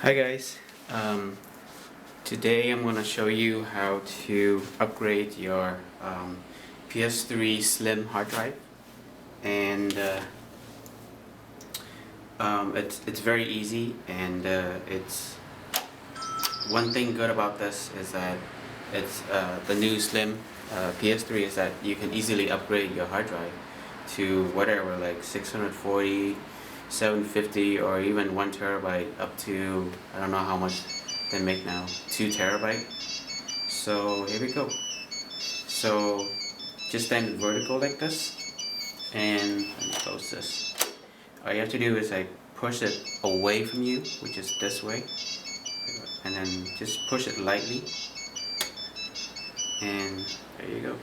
Hi guys, today I'm going to show you how to upgrade your PS3 Slim hard drive, and it's very easy. And it's one thing good about this is that it's the new Slim PS3 is that you can easily upgrade your hard drive to whatever, like 640, 750, or even 1 terabyte, up to, I don't know how much they make now, 2 terabyte. So here we go. So just stand it vertical like this, and let me close this. All you have to do is like push it away from you, which is this way, and then just push it lightly, and there you go.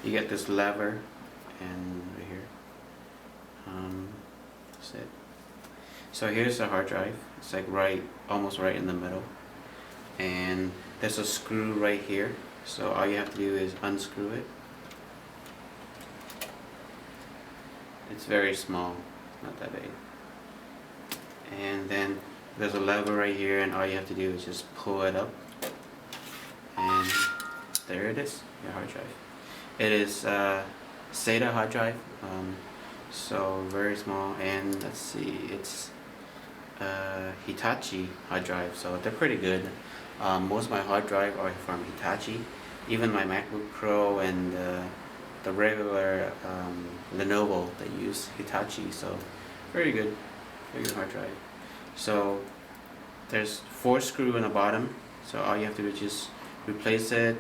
You get this lever, and right here, that's it. So here's the hard drive. It's like almost right in the middle, and there's a screw right here. So all you have to do is unscrew it. It's very small, not that big. And then there's a lever right here, and all you have to do is just pull it up, and there it is, your hard drive. It is SATA hard drive, so very small, and let's see, it's Hitachi hard drive, so they're pretty good. Most of my hard drive are from Hitachi. Even my MacBook Pro and the regular Lenovo, they use Hitachi, so very good hard drive. So there's 4 screws in the bottom, so all you have to do is just replace it,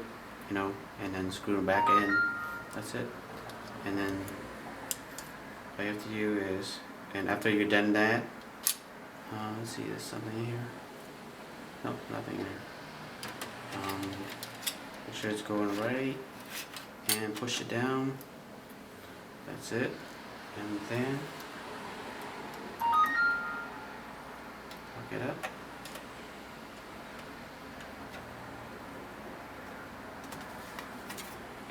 and then screw them back in. That's it. And then all you have to do is, and after you're done that, let's see, there's something here. Nope, nothing there. Make sure it's going right, and push it down. That's it. And then lock it up.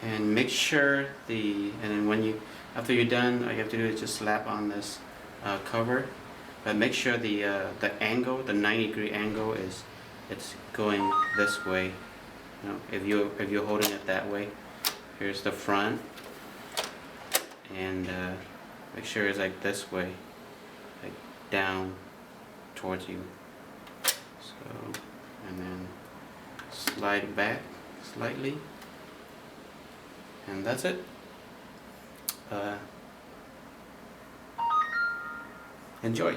And make sure and then after you're done, all you have to do is just slap on this cover, but make sure the angle, the 90-degree angle, it's going this way. If you're holding it that way, here's the front, and make sure it's like this way, like down towards you. So, and then slide it back slightly. And that's it. Enjoy.